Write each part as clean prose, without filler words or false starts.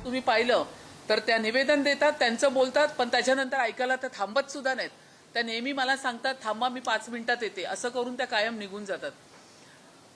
तुम्ही पाहिलं तर त्या निवेदन देतात, त्यांचं बोलतात, पण त्याच्यानंतर ऐकायला त्या थांबत सुद्धा नाहीत. त्या नेहमी मला सांगतात थांबा मी 5 मिनिटात येते, असं करून त्या कायम निघून जातात.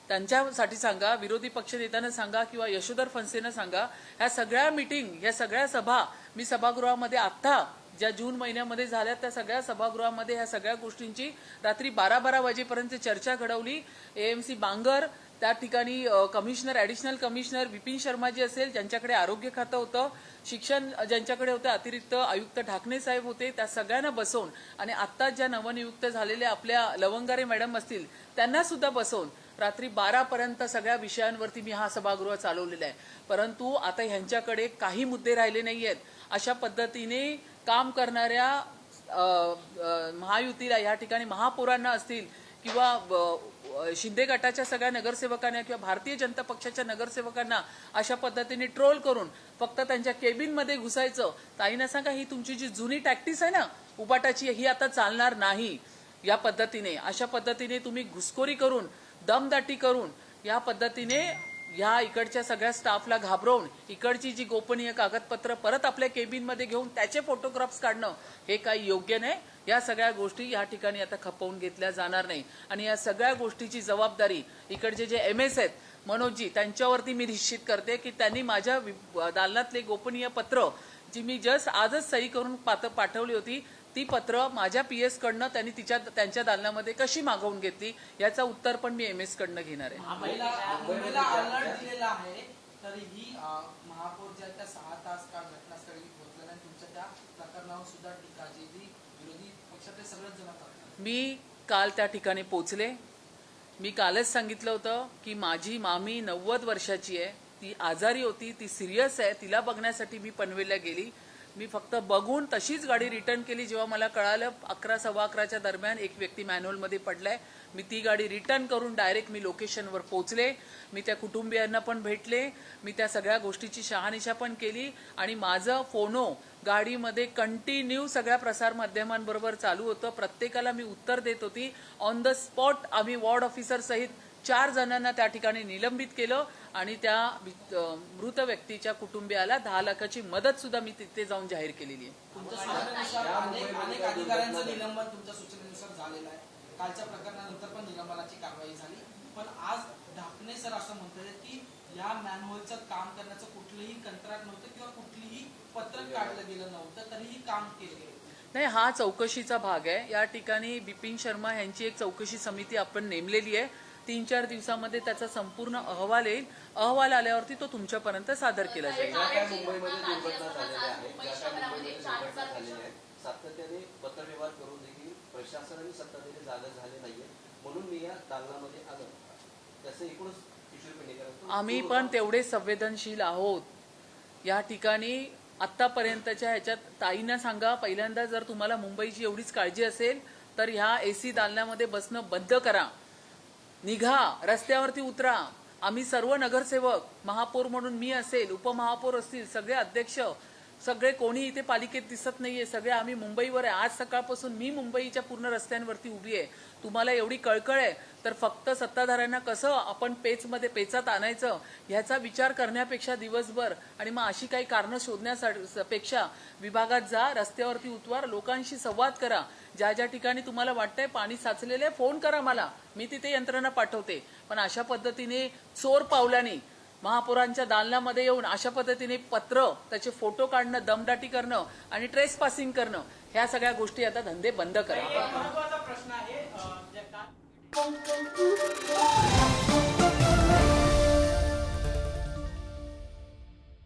त्यांच्यासाठी सांगा, विरोधी पक्षनेत्यांना सांगा किंवा यशोधर फणसेंना सांगा, ह्या सगळ्या मीटिंग, ह्या सगळ्या सभा मी सभागृहामध्ये आत्ता ज्या जून महिन्यामध्ये झाल्या त्या सगळ्या सभागृहामध्ये ह्या सगळ्या गोष्टींची रात्री 12-12 वाजेपर्यंत चर्चा घडवली. एएमसी बांगर, त्या ठिकाणी commissioner, additional commissioner Vipin Sharma ji असेल, ज्यांच्याकडे आरोग्य खातं होतं, शिक्षण ज्यांच्याकडे होतं, अतिरिक्त आयुक्त ढाकणे साहेब होते, त्या सगळ्यांना बसवून आणि आत्ताच ज्या नवनियुक्त झालेल्या आपल्या लवंगारे मॅडम असतील त्यांना सुद्धा बसवून रात्री 12 पर्यंत सगळ्या विषयांवरती मी हा सभागृह चालवलेला आहे. परंतु आता ह्यांच्याकडे काही मुद्दे राहिले नाही आहेत. अशा पद्धतीने काम करणाऱ्या महायुतीला या ठिकाणी महापौरांना असतील किंवा शिंदे गटाच्या सगळ्या नगरसेवकांना किंवा भारतीय जनता पक्षाच्या नगरसेवकांना अशा पद्धतीने ट्रोल करून फक्त त्यांच्या केबिनमध्ये घुसायचं. ताईंना सांगा, ही तुमची जी जुनी टॅक्टिस आहे ना उबाटाची, ही आता चालणार नाही. या पद्धतीने अशा पद्धतीने तुम्ही घुसखोरी करून, दमदाटी करून, या पद्धतीने ह्या इकडच्या सगळ्या स्टाफला घाबरवून इकडची जी गोपनीय कागदपत्र परत आपल्या केबिनमध्ये घेऊन त्याचे फोटोग्राफ्स काढणं हे काही योग्य नाही. या सगळ्या गोष्टी या ठिकाणी आता खपवून घेतल्या जाणार नाही. आणि या सगळ्या गोष्टीची जबाबदारी इकडचे जे एमएस आहेत मनोजजी, त्यांच्यावरती मी निश्चित करते की त्यांनी माझ्या दालनातले गोपनीय पत्र जी मी जस्ट आजच सही करून पाठवली होती, ती पत्र माझ्या पीएस कडनं त्यांनी त्यांच्या दालनामध्ये कशी मागवून घेतली याचं उत्तर पण मी एमएस कडनं घेणार आहे. मुंबईला अलर्ट दिलेला आहे, तरीही महापौर ज्या त्या 6 तास काळ घटनास्थळी पोहोचल्या आणि तुमच्या त्या प्रकरणावर सुद्धा टीका जी विरोधी पक्षातले सगळेच जण करतात. मी काल त्या ठिकाणी पोहोचले. मी कालच सांगितलं होतं की माझी मामी 90 वर्षाची आहे, ती आजारी होती, ती सिरियस आहे, तिला बघण्यासाठी मी पनवेलला गेली. मी फक्त बघून तशीच गाडी रिटर्न केली. जेव्हा मला कळालं 11-11:15च्या दरम्यान एक व्यक्ती मॅन्युअलमध्ये पडलाय, मी ती गाडी रिटर्न करून डायरेक्ट मी लोकेशनवर पोहोचले. मी त्या कुटुंबियांना पण भेटले, मी त्या सगळ्या गोष्टीची शहानिशा पण केली आणि माझं फोनो गाडीमध्ये कंटिन्यू सगळ्या प्रसारमाध्यमांबरोबर चालू होतं. प्रत्येकाला मी उत्तर देत होती. ऑन द स्पॉट आम्ही वॉर्ड ऑफिसर सहित 4 जणांना त्या ठिकाणी निलंबित केलं आणि त्या मृत व्यक्तीच्या कुटुंबियाला 10 लाखाची मदत सुद्धा मी तिथे जाऊन जाहीर केलेली आहे. तुमच्या सूचनेनुसार अनेक अधिकाऱ्यांचं निलंबन तुमच्या सूचनेनुसार झालेलं आहे. कालच्या प्रकरणानंतर पण निलंबनाची कारवाई झाली, पण आज ढाकणे सर असं म्हणतात की या मॅनहोलचं काम करण्याचं कुठलंही कंत्राट नव्हतं किंवा कुठलीही पत्रक काढलं गेलं नव्हतं, तरीही काम केलं गेलं नाही. हा चौकशीचा भाग आहे. या ठिकाणी बिपिन शर्मा यांची एक चौकशी समिती आपण नेमलेली आहे. 3-4 दिवसामध्ये त्याचा संपूर्ण अहवाल येईल. अहवाल आल्यावरती तो तुमच्यापर्यंत सादर केला जाईल. मुंबईमध्ये दुर्घटना झालेल्या आहेत, सातत्याने पत्रव्यवहार करून देखील प्रशासन आणि सत्ताधारी जागा झाले नाहीये, म्हणून मी या दालनामध्ये आलो. त्याचं एकूणच किशोर पेडणेकर, आम्ही पण तेवढे संवेदनशील आहोत. या ठिकाणी आतापर्यंतच्या ह्याच्यात ताईंना सांगा, पहिल्यांदा जर तुम्हाला मुंबईची एवढीच काळजी असेल तर ह्या एसी दालनामध्ये बसणं बंद करा. निघा, रस्त्यावरती उतरा. आम्ही सर्व नगरसेवक, महापौर म्हणून मी असेल, उपमहापौर असतील, सगळे अध्यक्ष, सगळे कोणी इथे पालिकेत दिसत नाहीये, सगळे आम्ही मुंबईवर आहे. आज सकाळपासून मी मुंबईच्या पूर्ण रस्त्यांवरती उभी आहे. तुम्हाला एवढी कळकळ आहे तर फक्त सत्ताधाऱ्यांना कसं आपण पेचात आणायचं ह्याचा विचार करण्यापेक्षा दिवसभर आणि मग अशी काही कारणं शोधण्यापेक्षा विभागात जा, रस्त्यावरती उतवा, लोकांशी संवाद करा. ज्या ज्या ठिकाणी तुम्हाला वाटतंय पाणी साचलेलं आहे, फोन करा मला, मी तिथे यंत्रणा पाठवते. पण अशा पद्धतीने चोर पावलांनी महापौरांच्या दालनामध्ये येऊन अशा पद्धतीने पत्र, त्याचे फोटो काढणं, दमदाटी करणं आणि ट्रेस पासिंग करणं, ह्या सगळ्या गोष्टी आता धंदे बंद करा. महत्त्वाचा प्रश्न आहे